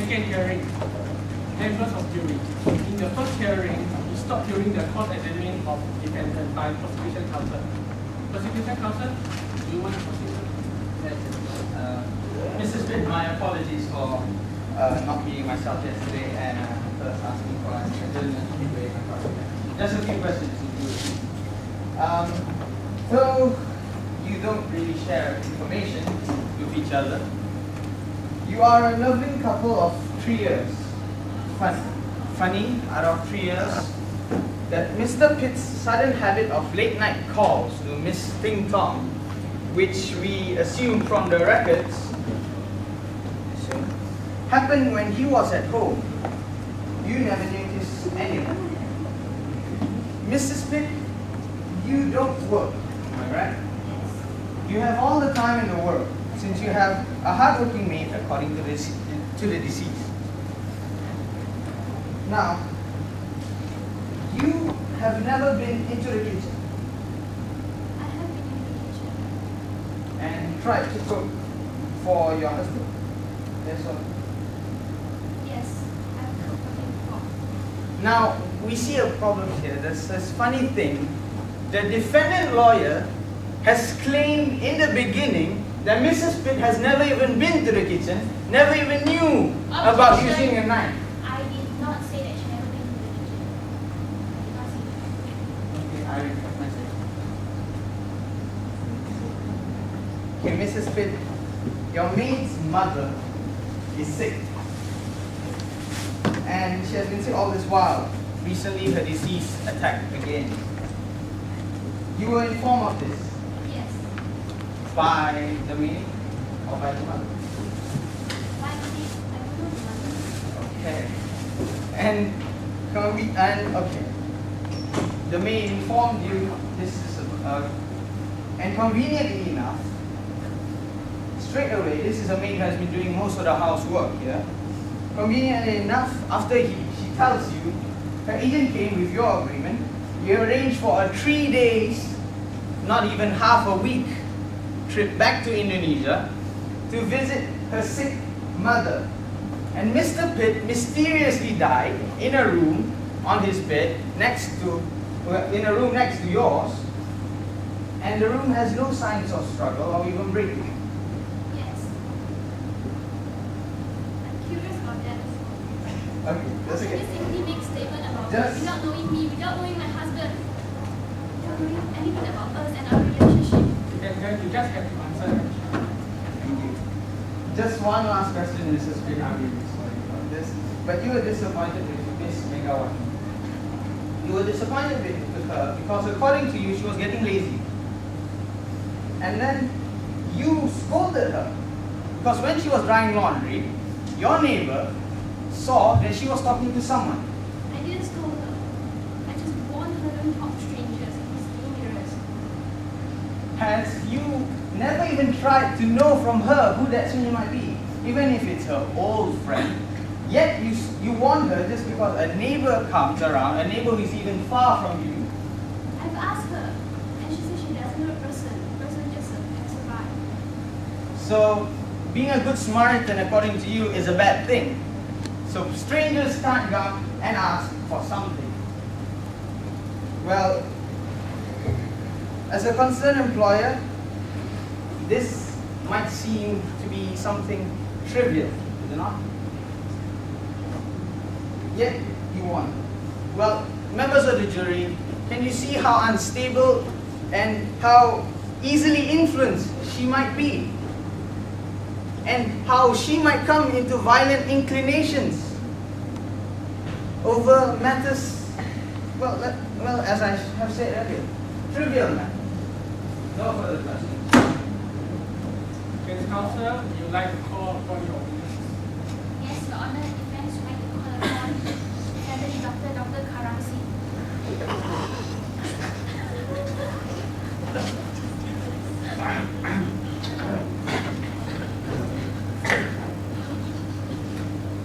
second hearing, then first of jury. In the first hearing, you stop hearing the cross-examination of defendant by prosecution counsel. Prosecution counsel, do you want to proceed? Yes. Mrs. Pitt, my apologies for not being myself yesterday and first asking for an adjournment. Just a few questions. So, you don't really share information with each other. You are a loving couple of 3 years. Funny, out of 3 years, that Mr. Pitt's sudden habit of late night calls to Miss Ting Tong, which we assume from the records, happened when he was at home. You never noticed anyone. Mrs. Pitt, you don't work, am I right? You have all the time in the world, since you have a hardworking maid, according to the deceased. Now, you have never been into the kitchen. I have been in the kitchen. And tried to cook for your husband. That's all. Yes, I've cooked for him before. Now, we see a problem here. There's this funny thing. The defendant lawyer has claimed in the beginning that Mrs. Pitt has never even been to the kitchen, never even knew about using a knife. I did not say that she never been to the kitchen. Okay, I retract my statement. Okay, Mrs. Pitt, your maid's mother is sick. And she has been sick all this while. Recently, her disease attacked again. You were informed of this Yes. by the maid or by the mother? Why did it? I don't know the mother. Okay. Okay. The maid informed you this is and conveniently enough, straight away, this is a maid who has been doing most of the housework here. Conveniently enough, after she tells you, her agent came with your agreement. You arranged for a 3 days, not even half a week, trip back to Indonesia to visit her sick mother. And Mr. Pitt mysteriously died in a room on his bed in a room next to yours, and the room has no signs of struggle or even breaking. Yes. I'm curious about that as well. Okay, that's Can okay. you simply make a statement about Just- without knowing me, without knowing my husband, without knowing anything about us and our relationship? You just have to answer that. Thank you. Just one last question, Mrs. Pitt. I'm really sorry about this. But you were disappointed with Miss Megawati. You were disappointed with her because according to you, she was getting lazy. And then you scolded her. Because when she was drying laundry, your neighbor saw that she was talking to someone. I didn't scold her. I just warned her don't talk to strangers. It's dangerous. Has you never even tried to know from her who that stranger might be, even if it's her old friend? Yet you warn her just because a neighbor comes around, a neighbor who is even far from you. I've asked her, and she said she doesn't know the person. The person just passed by. So being a good Samaritan, according to you, is a bad thing. So strangers can't come and ask for something. Well, as a concerned employer, this might seem to be something trivial, is it not? Yet you won. Well, members of the jury, can you see how unstable and how easily influenced she might be? And how she might come into violent inclinations over matters, well, as I have said earlier, trivial matters. No further questions. Defense counsel, you like to call upon your witness. Yes, Your Honor, defense would like to call upon family doctor, Dr. Karamsi.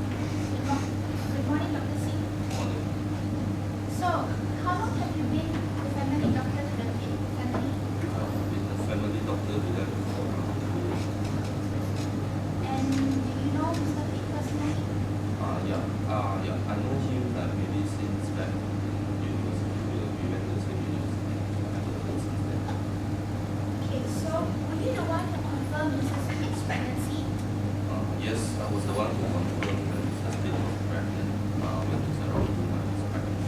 Good morning, Dr. Singh. So, how long have you been the family doctor to the family? With the family doctor to them for And do you know Mr. Pitt personally? Yeah, I know him maybe since back in university. We went to the same university. I haven't heard since then. Okay, so were you the one who confirmed Mrs. Pitt's pregnancy? Yes, I was the one who confirmed that Mrs. Pitt was pregnant when it's around 2 months pregnant.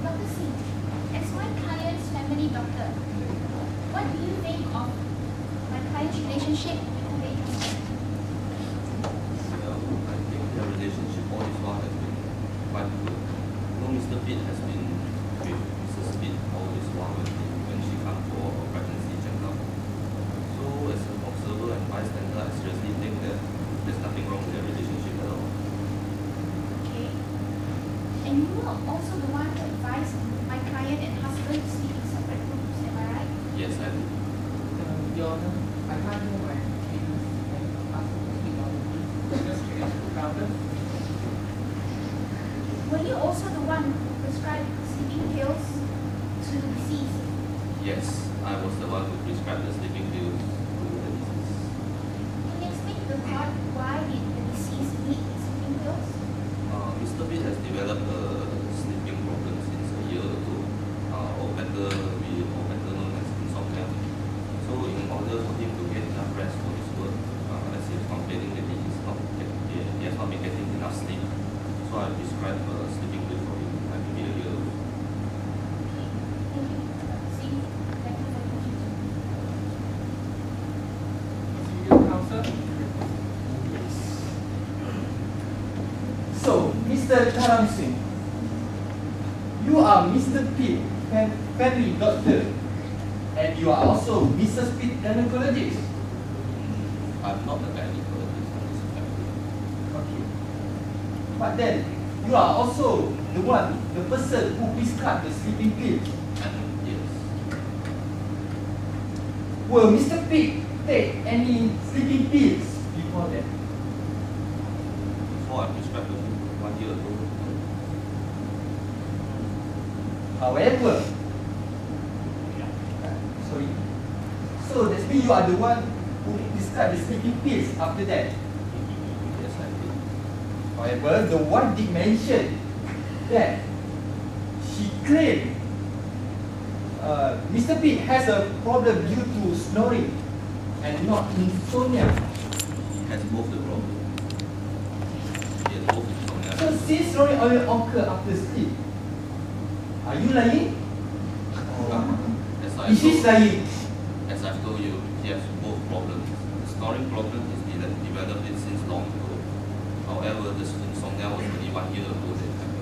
Dr. Singh, as my client's family doctor, what do you think of my client's relationship with the baby? Well, I think their relationship all this while has been quite good. Mr. Pitt has been with Mrs. Pitt all this while when she comes for a pregnancy checkup. So as an observer and bystander, I seriously think that there's nothing wrong with their relationship at all. Okay. And you were also the one who advised my client and husband to sleep in separate rooms, am I right? Yes, I do. Your Honor, I can't know my witness and ask to speak on the just counter. Were you also the one who prescribed sleeping pills to the deceased? Yes, I was the one who prescribed the sleeping pills to the deceased. Can you explain to the court why did the deceased need sleeping pills? Mr. Pitt has developed a sleeping problem since a year ago, or better known as insomnia. So in order for him to get enough rest for his work, as he is complaining that he has not been getting enough sleep, so I prescribed a sleeping pill for him, maybe a year ago. Thank you, Dr. Singh. Thank you for your question. Procedural counsel. So, Mr. Karam Singh, you are Mr. Pitt, family doctor, and you are also Mrs. Pitt, gynecologist. I'm not a gynecologist in this family. Okay. But then, you are also the person who prescribed the sleeping pills. Yes. Will Mr. Pitt take any sleeping pills before that? Before I prescribed the pill 1 year ago. However, sorry. So that means you are the one who prescribed the sleeping pills after that. Yes, I did. However, the one did mention that she claimed Mr. Pitt has a problem due to snoring and not insomnia. He has both the problem. He has both insomnia. So since snoring only occur after sleep, are you lying? As I Is she told- lying? As I've told you, he has both problems. The snoring problem is developed since long ago. However, the insomnia was only 1 year ago that happened.